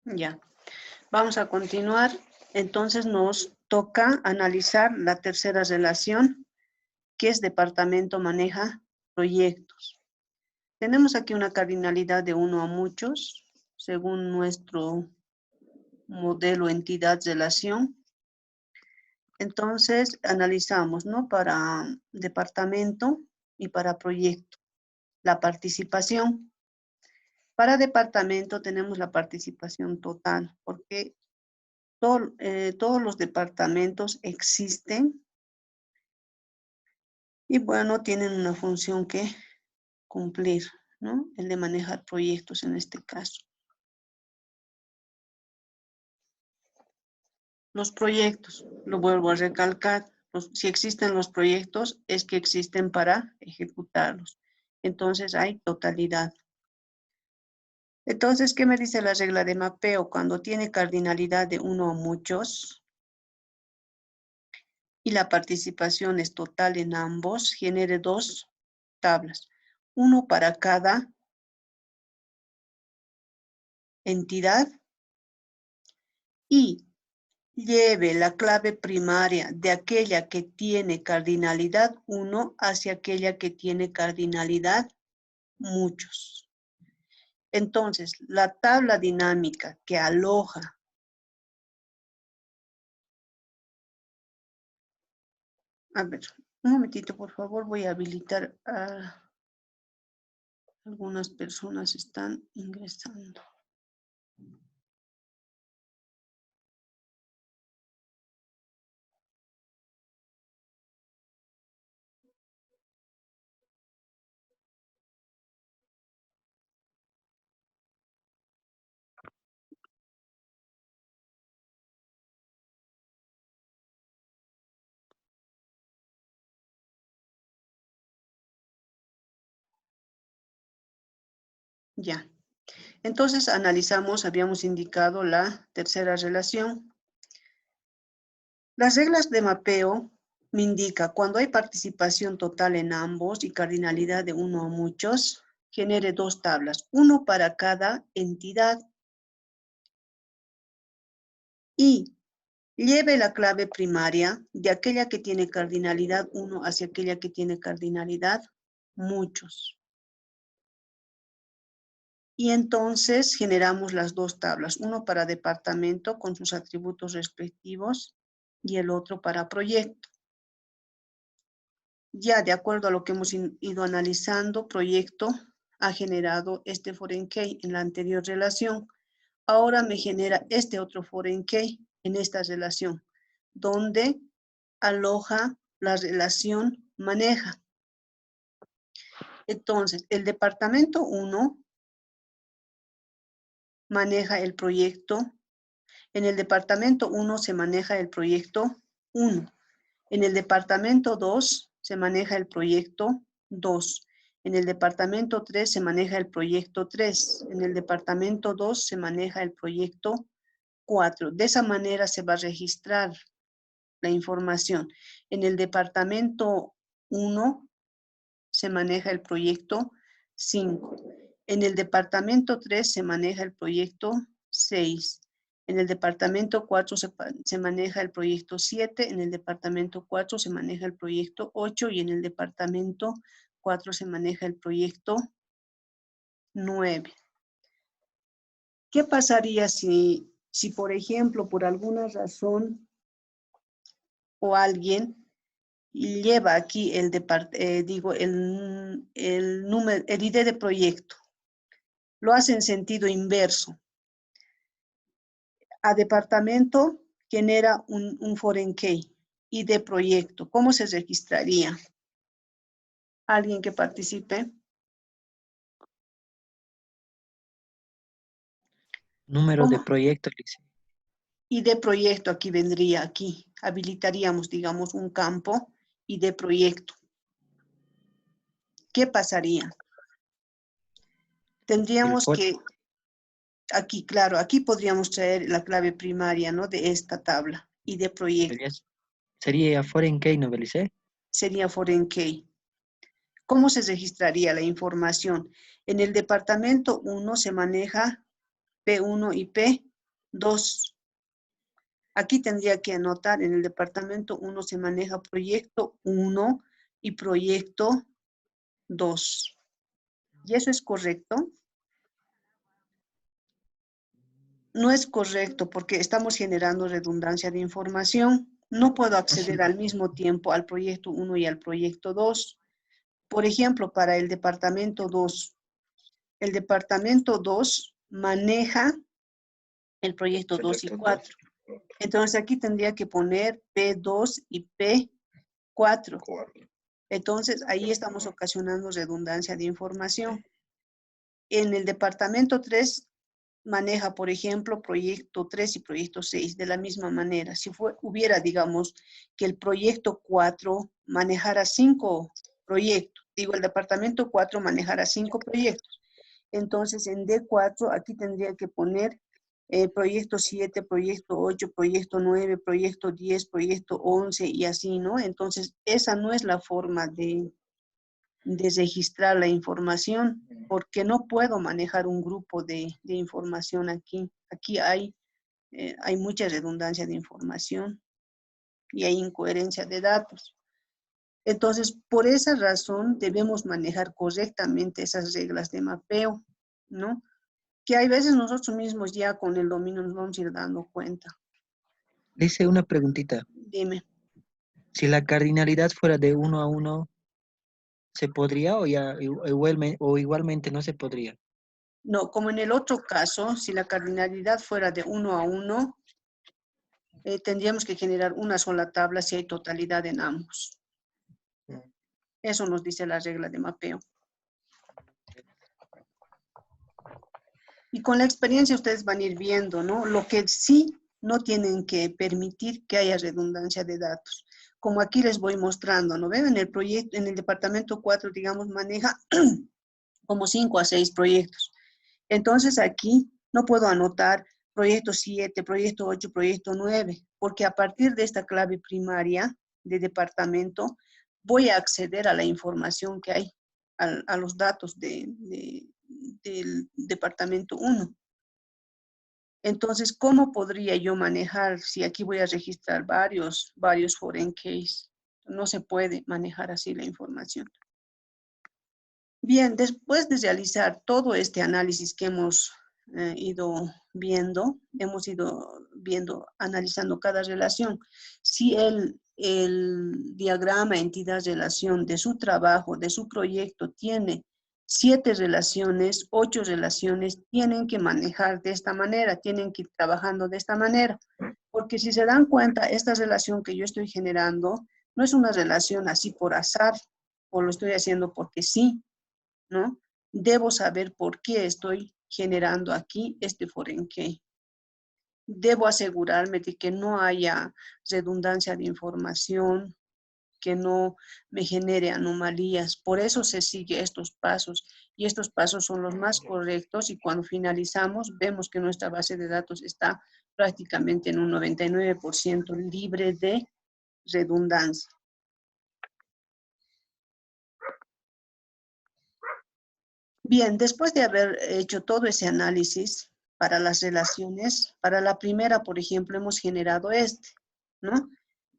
Ya, vamos a continuar. Entonces nos toca analizar la tercera relación, que es departamento maneja proyectos. Tenemos aquí una cardinalidad de 1 a muchos, según nuestro modelo entidad-relación. Entonces analizamos, ¿no? Para departamento y para proyecto, la participación. Para departamento tenemos la participación total, porque todos los departamentos existen y bueno, tienen una función que cumplir, ¿no? El de manejar proyectos en este caso. Los proyectos, lo vuelvo a recalcar, si existen los proyectos es que existen para ejecutarlos. Entonces hay totalidad. Entonces, ¿qué me dice la regla de mapeo? Cuando tiene cardinalidad de 1 o muchos y la participación es total en ambos, genere 2 tablas. Uno para cada entidad y lleve la clave primaria de aquella que tiene cardinalidad 1 hacia aquella que tiene cardinalidad muchos. Entonces, la tabla dinámica que aloja a ver, un momentito, por favor, voy a habilitar a algunas personas están ingresando. Ya. Entonces analizamos, habíamos indicado la tercera relación. Las reglas de mapeo me indica cuando hay participación total en ambos y cardinalidad de 1 o muchos, genere 2 tablas, uno para cada entidad y lleve la clave primaria de aquella que tiene cardinalidad 1 hacia aquella que tiene cardinalidad muchos. Y entonces generamos las 2 tablas, uno para departamento con sus atributos respectivos y el otro para proyecto. Ya de acuerdo a lo que hemos ido analizando, proyecto ha generado este foreign key en la anterior relación. Ahora me genera este otro foreign key en esta relación, donde aloja la relación maneja. Entonces, el departamento 1 maneja el proyecto. En el departamento 1 se maneja el proyecto 1. En el departamento 2 se maneja el proyecto 2. En el departamento 3 se maneja el proyecto 3. En el departamento 2 se maneja el proyecto 4. De esa manera se va a registrar la información. En el departamento 1 se maneja el proyecto 5. En el departamento 3 se maneja el proyecto 6. En el departamento 4 se maneja el proyecto 7, en el departamento 4 se maneja el proyecto 8 y en el departamento 4 se maneja el proyecto 9. ¿Qué pasaría si por ejemplo, por alguna razón o alguien lleva aquí el número, el ID de proyecto? Lo hace en sentido inverso. A departamento genera un foreign key y de proyecto. ¿Cómo se registraría? ¿Alguien que participe? Número de ¿Cómo? proyecto, dice. Y de proyecto aquí vendría, aquí. Habilitaríamos, digamos, un campo y de proyecto. ¿Qué pasaría? Tendríamos que, aquí, claro, aquí podríamos traer la clave primaria, ¿no? De esta tabla y de proyecto. Sería foreign key, ¿no, Belice? Sería foreign key. ¿Cómo se registraría la información? En el departamento 1 se maneja P1 y P2. 2. Aquí tendría que anotar, en el departamento 1 se maneja proyecto 1 y proyecto 2. ¿Y eso es correcto? No es correcto porque estamos generando redundancia de información. No puedo acceder al mismo tiempo al proyecto 1 y al proyecto 2. Por ejemplo, para el departamento 2 maneja el proyecto 2 y 4. Entonces aquí tendría que poner P2 y P4. Entonces ahí estamos ocasionando redundancia de información. En el departamento 3 maneja, por ejemplo, proyecto 3 y proyecto 6 de la misma manera. Si hubiera, digamos, que el proyecto 4 manejara 5 proyectos, digo, el departamento 4 manejara 5 proyectos. Entonces, en D4 aquí tendría que poner proyecto 7, proyecto 8, proyecto 9, proyecto 10, proyecto 11 y así, ¿no? Entonces, esa no es la forma de registrar la información, porque no puedo manejar un grupo de información aquí. Aquí hay mucha redundancia de información y hay incoherencia de datos. Entonces, por esa razón debemos manejar correctamente esas reglas de mapeo, ¿no? Que hay veces nosotros mismos ya con el dominio nos vamos a ir dando cuenta. Le hice una preguntita. Dime. Si la cardinalidad fuera de 1 a 1, ¿se podría o igualmente no se podría? No, como en el otro caso, si la cardinalidad fuera de 1 a 1, tendríamos que generar una sola tabla si hay totalidad en ambos. Eso nos dice la regla de mapeo. Y con la experiencia ustedes van a ir viendo, ¿no? Lo que sí no tienen que permitir que haya redundancia de datos. Como aquí les voy mostrando, ¿no ven? En el proyecto, en el departamento 4, digamos, maneja como 5 a 6 proyectos. Entonces aquí no puedo anotar proyecto 7, proyecto 8, proyecto 9, porque a partir de esta clave primaria de departamento voy a acceder a la información que hay, a los datos del departamento 1. Entonces, ¿cómo podría yo manejar si aquí voy a registrar varios foreign case? No se puede manejar así la información. Bien, después de realizar todo este análisis que hemos ido viendo, analizando cada relación. Si el diagrama entidad-relación de su trabajo, de su proyecto, tiene 7 relaciones, 8 relaciones, tienen que manejar de esta manera, tienen que ir trabajando de esta manera. Porque si se dan cuenta, esta relación que yo estoy generando no es una relación así por azar, o lo estoy haciendo porque sí, ¿no? Debo saber por qué estoy generando aquí este foreign key. Debo asegurarme de que no haya redundancia de información, que no me genere anomalías. Por eso se sigue estos pasos y estos pasos son los más correctos y cuando finalizamos vemos que nuestra base de datos está prácticamente en un 99% libre de redundancia. Bien, después de haber hecho todo ese análisis para las relaciones, para la primera, por ejemplo, hemos generado ¿no?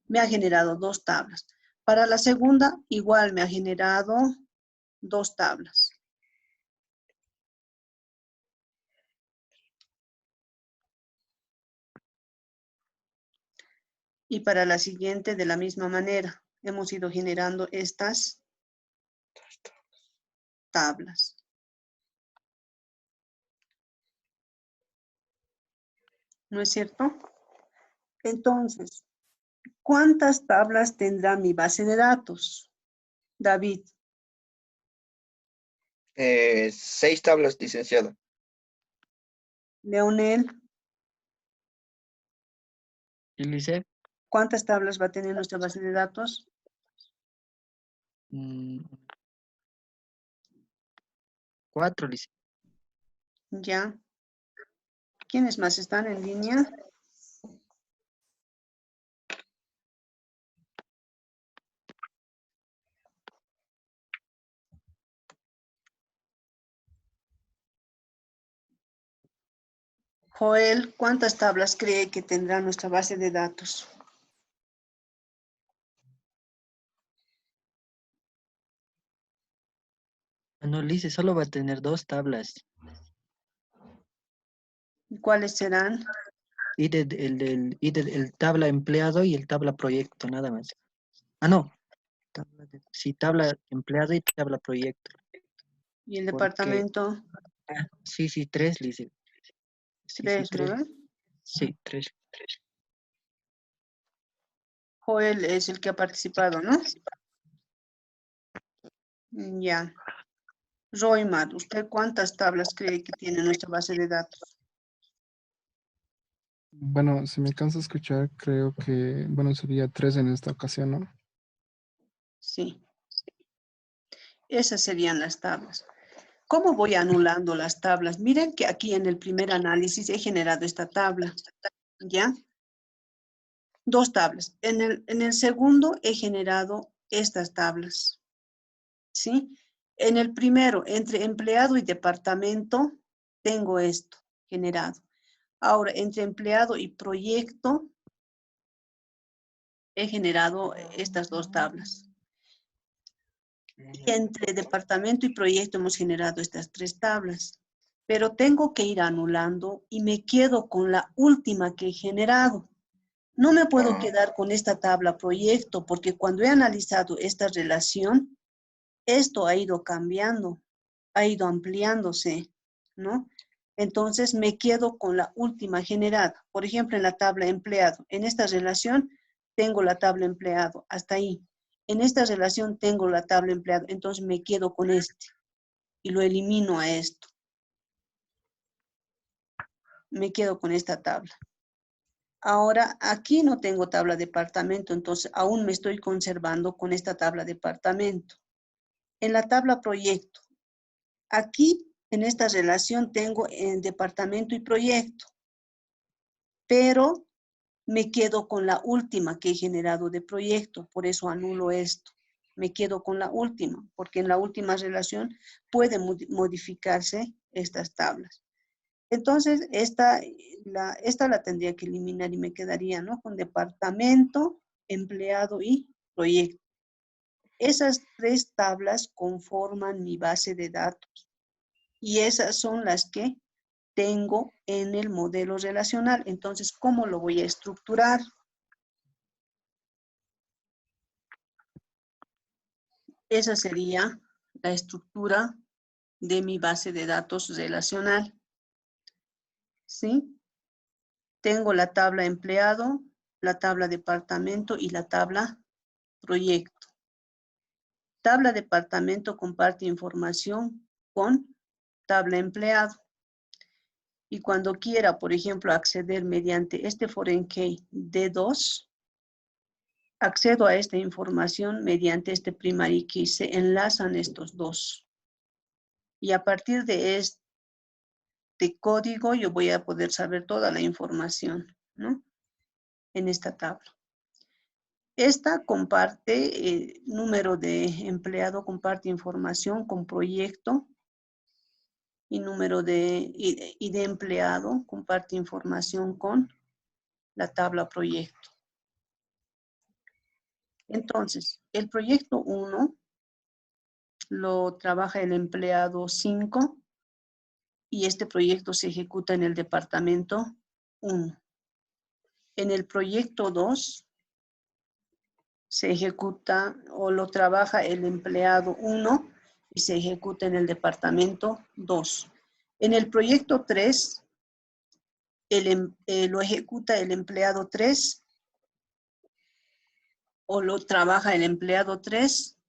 Me ha generado 2 tablas. Para la segunda, igual me ha generado 2 tablas. Y para la siguiente, de la misma manera, hemos ido generando estas tablas. ¿No es cierto? Entonces, ¿cuántas tablas tendrá mi base de datos, David? 6 tablas, licenciada. Leonel, ¿Y Lice? ¿cuántas tablas va a tener nuestra base de datos? 4, Lice. Ya. ¿Quiénes más están en línea? Joel, ¿cuántas tablas cree que tendrá nuestra base de datos? No, Lice, solo va a tener 2 tablas. ¿Cuáles serán? El tabla empleado y el tabla proyecto, nada más. Ah, no. Sí, tabla empleado y tabla proyecto. ¿Y el Porque, departamento? sí, 3, Lice. Sí, 3, ¿no? 3. Sí, 3. Joel es el que ha participado, ¿no? Ya. Roymar, ¿usted cuántas tablas cree que tiene nuestra base de datos? Bueno, si me alcanza a escuchar, creo que, bueno, sería 3 en esta ocasión, ¿no? Sí. Esas serían las tablas. ¿Cómo voy anulando las tablas? Miren que aquí en el primer análisis he generado esta tabla, ¿ya? 2 tablas. En el segundo he generado estas tablas, ¿sí? En el primero, entre empleado y departamento, tengo esto generado. Ahora, entre empleado y proyecto, he generado estas 2 tablas. Y entre departamento y proyecto hemos generado estas 3 tablas. Pero tengo que ir anulando y me quedo con la última que he generado. No me puedo quedar con esta tabla proyecto porque cuando he analizado esta relación, esto ha ido cambiando, ha ido ampliándose, ¿no? Entonces me quedo con la última generada. Por ejemplo, en la tabla empleado. En esta relación tengo la tabla empleado, hasta ahí. En esta relación tengo la tabla empleado, entonces me quedo con este y lo elimino a esto. Me quedo con esta tabla. Ahora, aquí no tengo tabla departamento, entonces aún me estoy conservando con esta tabla departamento. En la tabla proyecto, aquí en esta relación tengo en departamento y proyecto, pero me quedo con la última que he generado de proyecto, por eso anulo esto. Me quedo con la última, porque en la última relación pueden modificarse estas tablas. Entonces, esta la tendría que eliminar y me quedaría, ¿no? Con departamento, empleado y proyecto. Esas 3 tablas conforman mi base de datos y esas son las que tengo en el modelo relacional. Entonces, ¿cómo lo voy a estructurar? Esa sería la estructura de mi base de datos relacional. ¿Sí? Tengo la tabla empleado, la tabla departamento y la tabla proyecto. Tabla departamento comparte información con tabla empleado. Y cuando quiera, por ejemplo, acceder mediante este foreign key D2, accedo a esta información mediante este primary key. Se enlazan estos dos. Y a partir de este código yo voy a poder saber toda la información, ¿no? En esta tabla. Esta comparte, número de empleado comparte información con proyecto y número de empleado comparte información con la tabla proyecto. Entonces, el proyecto 1 lo trabaja el empleado 5 y este proyecto se ejecuta en el departamento 1. En el proyecto 2 se ejecuta o lo trabaja el empleado 1 y se ejecuta en el departamento 2. En el proyecto 3 lo ejecuta el empleado 3 o lo trabaja el empleado 3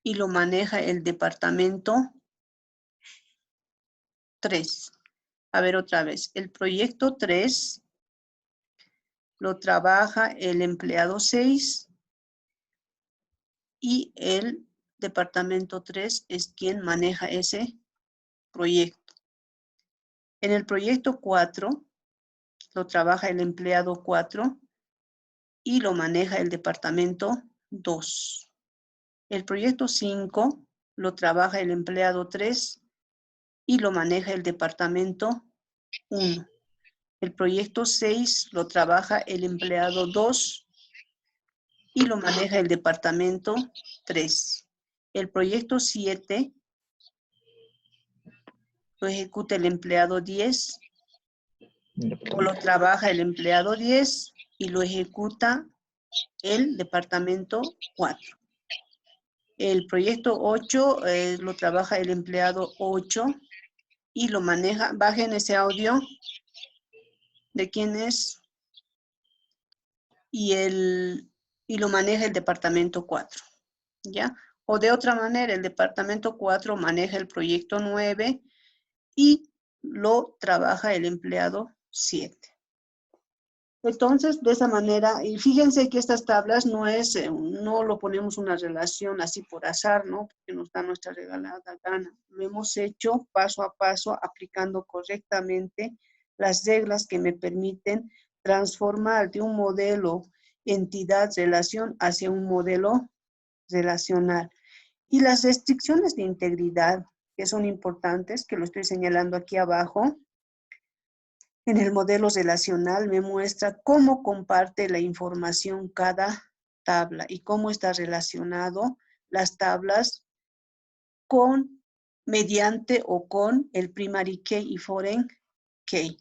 y lo maneja el departamento 3. A ver otra vez, el proyecto 3 lo trabaja el empleado 6 y el departamento 3 es quien maneja ese proyecto. En el proyecto 4 lo trabaja el empleado 4 y lo maneja el departamento 2. El proyecto 5 lo trabaja el empleado 3 y lo maneja el departamento 1. El proyecto 6 lo trabaja el empleado 2 y lo maneja el departamento 3. El proyecto 7 lo ejecuta el empleado 10 o lo trabaja el empleado 10 y lo ejecuta el departamento 4. El proyecto 8 lo trabaja el empleado 8 y lo maneja, bajen ese audio de quién es, y lo maneja el departamento 4, ¿ya? O de otra manera, el departamento 4 maneja el proyecto 9 y lo trabaja el empleado 7. Entonces, de esa manera, y fíjense que estas tablas no lo ponemos una relación así por azar, ¿no? Porque nos da nuestra regalada gana. Lo hemos hecho paso a paso, aplicando correctamente las reglas que me permiten transformar de un modelo entidad-relación hacia un modelo relacional. Y las restricciones de integridad, que son importantes, que lo estoy señalando aquí abajo, en el modelo relacional me muestra cómo comparte la información cada tabla y cómo está relacionado las tablas con, mediante o con el primary key y foreign key.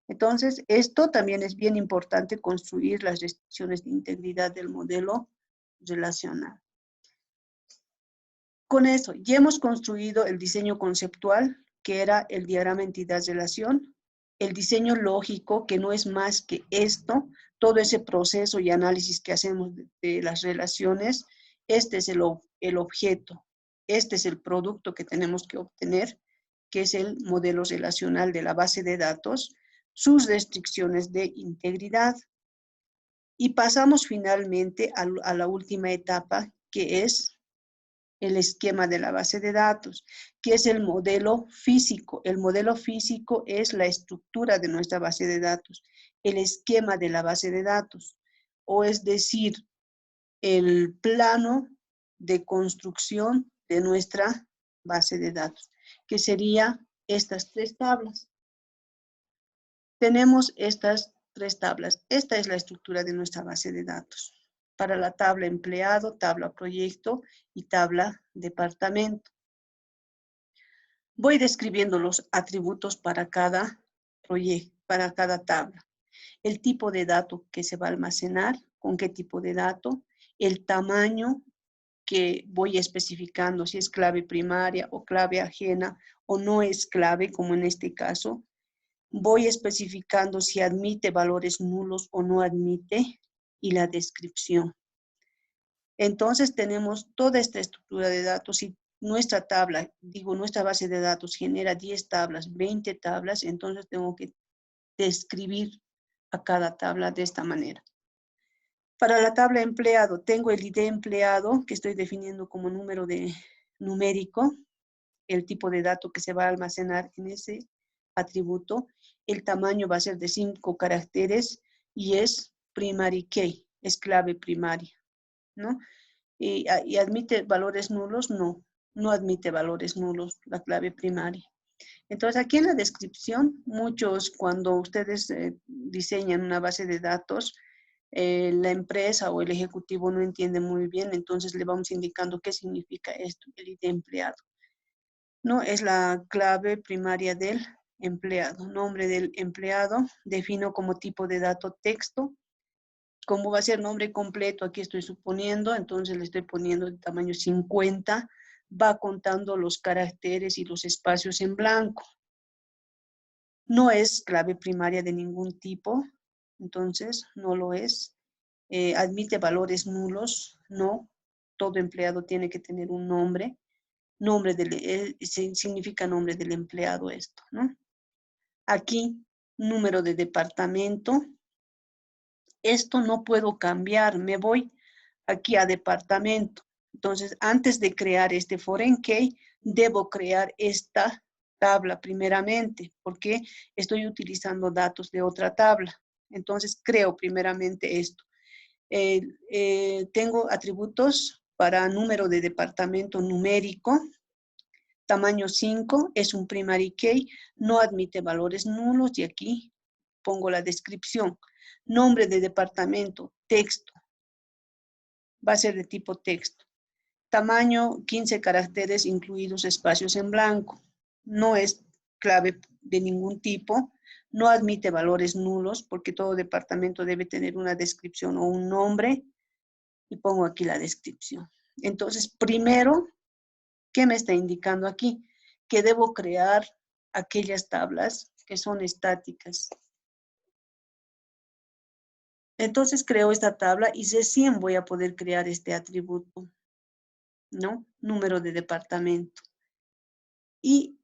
Entonces, esto también es bien importante, construir las restricciones de integridad del modelo relacional. Con eso, ya hemos construido el diseño conceptual, que era el diagrama entidad-relación, el diseño lógico, que no es más que esto, todo ese proceso y análisis que hacemos de las relaciones. Este es el objeto, este es el producto que tenemos que obtener, que es el modelo relacional de la base de datos, sus restricciones de integridad. Y pasamos finalmente a la última etapa, que es el esquema de la base de datos, que es el modelo físico. El modelo físico es la estructura de nuestra base de datos, el esquema de la base de datos, o es decir, el plano de construcción de nuestra base de datos, que sería estas tres tablas. Tenemos estas tres tablas. Esta es la estructura de nuestra base de datos. Para la tabla empleado, tabla proyecto y tabla departamento. Voy describiendo los atributos para cada proyecto, para cada tabla. El tipo de dato que se va a almacenar, con qué tipo de dato, el tamaño que voy especificando, si es clave primaria o clave ajena o no es clave, como en este caso. Voy especificando si admite valores nulos o no admite, y la descripción. Entonces tenemos toda esta estructura de datos y nuestra tabla, nuestra base de datos genera 10 tablas, 20 tablas, entonces tengo que describir a cada tabla de esta manera. Para la tabla empleado, tengo el ID empleado, que estoy definiendo como número numérico, el tipo de dato que se va a almacenar en ese atributo. El tamaño va a ser de 5 caracteres y es primary key, es clave primaria, ¿no? ¿Y admite valores nulos? No, no admite valores nulos la clave primaria. Entonces, aquí en la descripción, cuando ustedes diseñan una base de datos, la empresa o el ejecutivo no entiende muy bien, entonces le vamos indicando qué significa esto, el ID empleado. No, es la clave primaria del empleado. Nombre del empleado, defino como tipo de dato texto. Como va a ser nombre completo, aquí estoy suponiendo, entonces le estoy poniendo de tamaño 50, va contando los caracteres y los espacios en blanco. No es clave primaria de ningún tipo, entonces no lo es. Admite valores nulos, no. Todo empleado tiene que tener un nombre. Significa nombre del empleado esto, ¿no? Aquí, número de departamento. Esto no puedo cambiar, me voy aquí a departamento. Entonces, antes de crear este foreign key, debo crear esta tabla primeramente, porque estoy utilizando datos de otra tabla. Entonces, creo primeramente esto. Tengo atributos para número de departamento numérico. Tamaño 5 es un primary key, no admite valores nulos y aquí pongo la descripción. Nombre de departamento, texto, va a ser de tipo texto. Tamaño 15 caracteres incluidos espacios en blanco. No es clave de ningún tipo, no admite valores nulos porque todo departamento debe tener una descripción o un nombre y pongo aquí la descripción. Entonces, primero, ¿qué me está indicando aquí? Que debo crear aquellas tablas que son estáticas. Entonces creo esta tabla y recién voy a poder crear este atributo, ¿no? Número de departamento. Y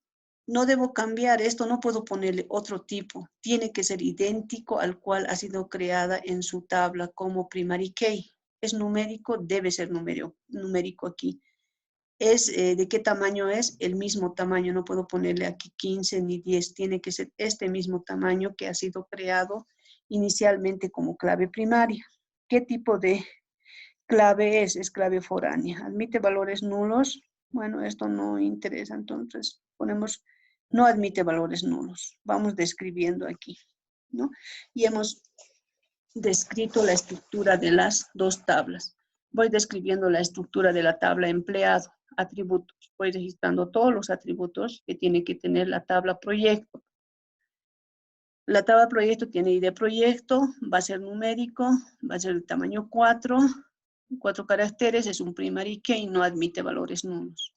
no debo cambiar esto, no puedo ponerle otro tipo. Tiene que ser idéntico al cual ha sido creada en su tabla como primary key. Es numérico, debe ser numérico aquí. ¿De qué tamaño es? El mismo tamaño, no puedo ponerle aquí 15 ni 10, tiene que ser este mismo tamaño que ha sido creado inicialmente como clave primaria. ¿Qué tipo de clave es? Es clave foránea. ¿Admite valores nulos? Bueno, esto no interesa, entonces ponemos no admite valores nulos. Vamos describiendo aquí, ¿no? Y hemos descrito la estructura de las dos tablas. Voy describiendo la estructura de la tabla empleado, atributos. Voy registrando todos los atributos que tiene que tener la tabla proyecto. La tabla proyecto tiene ID proyecto, va a ser numérico, va a ser de tamaño 4 caracteres, es un primary key, no admite valores nulos.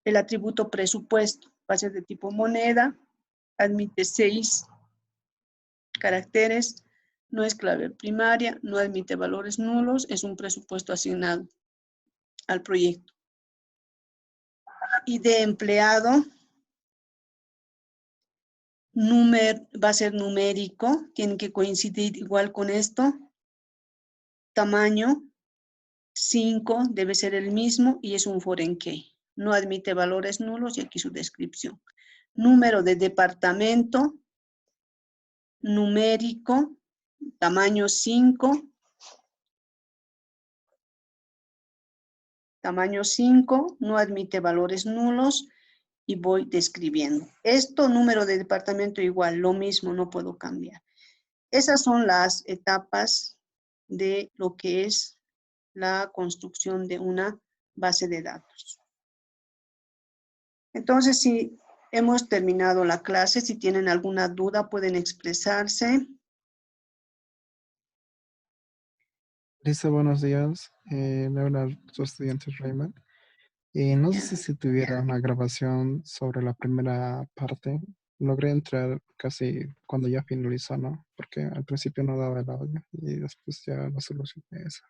El atributo presupuesto va a ser de tipo moneda, admite 6 caracteres, no es clave primaria, no admite valores nulos, es un presupuesto asignado al proyecto. ID empleado, va a ser numérico, tiene que coincidir igual con esto. Tamaño 5 debe ser el mismo y es un foreign key. No admite valores nulos y aquí su descripción. Número de departamento, numérico, tamaño 5. Tamaño 5, no admite valores nulos y voy describiendo. Esto, número de departamento igual, lo mismo, no puedo cambiar. Esas son las etapas de lo que es la construcción de una base de datos. Entonces, si hemos terminado la clase, si tienen alguna duda pueden expresarse. Listo, buenos días. Me habla su estudiante Raymond. No sé si tuviera una grabación sobre la primera parte. Logré entrar casi cuando ya finalizó, ¿no? Porque al principio no daba el audio y después ya lo solucioné eso.